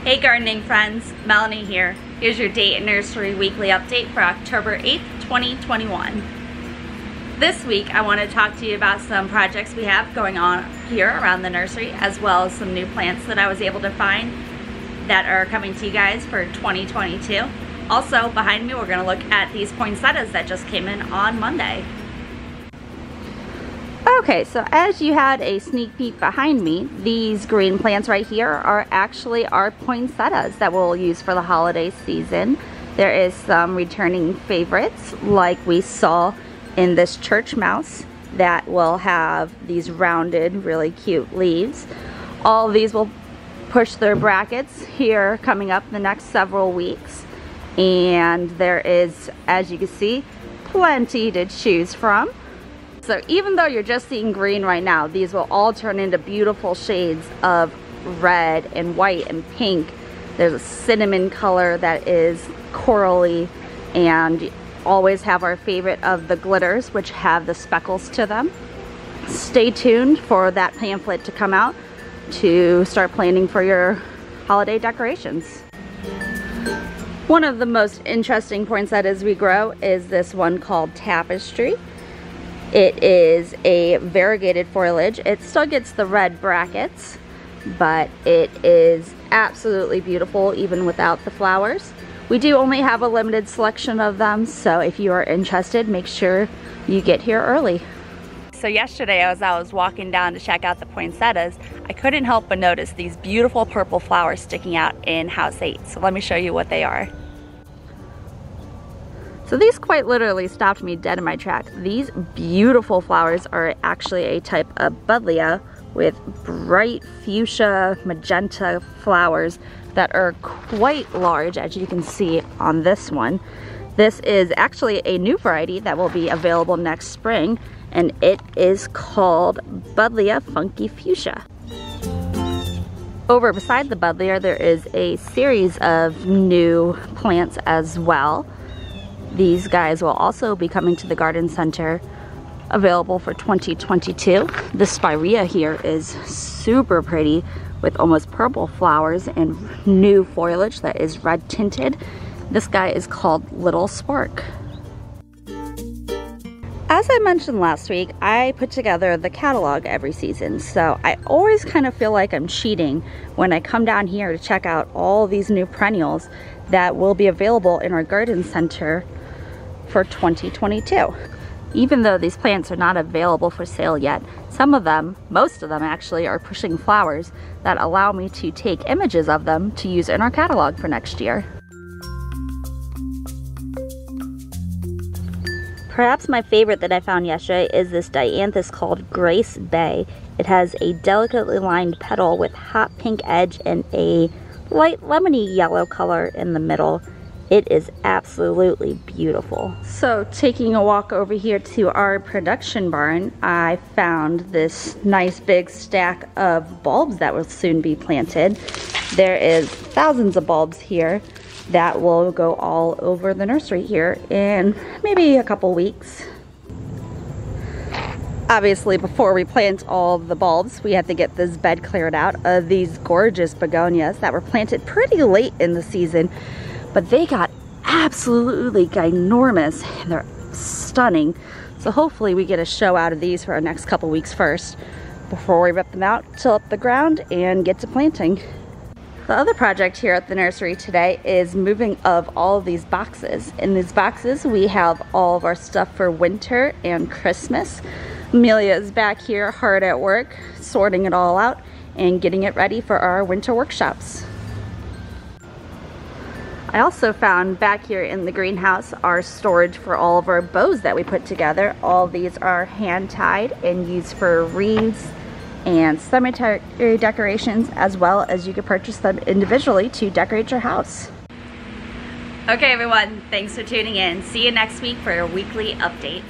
Hey gardening friends, Melanie here. Here's your Dayton Nursery weekly update for October 8th, 2021. This week I want to talk to you about some projects we have going on here around the nursery, as well as some new plants that I was able to find that are coming to you guys for 2022. Also, behind me we're going to look at these poinsettias that just came in on Monday. Okay, so as you had a sneak peek behind me, these green plants right here are actually our poinsettias that we'll use for the holiday season. There is some returning favorites like we saw in this church mouse that will have these rounded, really cute leaves. All of these will push their brackets here coming up the next several weeks. And there is, as you can see, plenty to choose from. So even though you're just seeing green right now, these will all turn into beautiful shades of red and white and pink. There's a cinnamon color that is corally, and always have our favorite of the glitters, which have the speckles to them. Stay tuned for that pamphlet to come out to start planning for your holiday decorations. One of the most interesting poinsettias we grow is this one called Tapestry. It is a variegated foliage. It still gets the red brackets, but it is absolutely beautiful even without the flowers. We do only have a limited selection of them, so if you are interested, make sure you get here early. So yesterday as I was walking down to check out the poinsettias, I couldn't help but notice these beautiful purple flowers sticking out in house 8. So let me show you what they are. So these quite literally stopped me dead in my tracks. These beautiful flowers are actually a type of buddleia with bright fuchsia magenta flowers that are quite large, as you can see on this one. This is actually a new variety that will be available next spring, and it is called Buddleia Funky Fuchsia. Over beside the buddleia there is a series of new plants as well. These guys will also be coming to the garden center, available for 2022. The spirea here is super pretty with almost purple flowers and new foliage that is red tinted. This guy is called Little Spark. As I mentioned last week, I put together the catalog every season, so I always kind of feel like I'm cheating when I come down here to check out all these new perennials that will be available in our garden center for 2022. Even though these plants are not available for sale yet, some of them, most of them actually, are pushing flowers that allow me to take images of them to use in our catalog for next year. Perhaps my favorite that I found yesterday is this Dianthus called Grace Bay. It has a delicately lined petal with hot pink edge and a light lemony yellow color in the middle. It is absolutely beautiful. So taking a walk over here to our production barn, I found this nice big stack of bulbs that will soon be planted. There is thousands of bulbs here that will go all over the nursery here in maybe a couple weeks. Obviously, before we plant all the bulbs, we have to get this bed cleared out of these gorgeous begonias that were planted pretty late in the season, but they got absolutely ginormous and they're stunning. So hopefully we get a show out of these for our next couple weeks first before we rip them out, till up the ground, and get to planting. The other project here at the nursery today is moving of all of these boxes. In these boxes we have all of our stuff for winter and Christmas. Amelia is back here hard at work sorting it all out and getting it ready for our winter workshops. I also found back here in the greenhouse our storage for all of our bows that we put together. All of these are hand tied and used for wreaths and cemetery decorations, as well as you can purchase them individually to decorate your house. Okay everyone, thanks for tuning in. See you next week for a weekly update.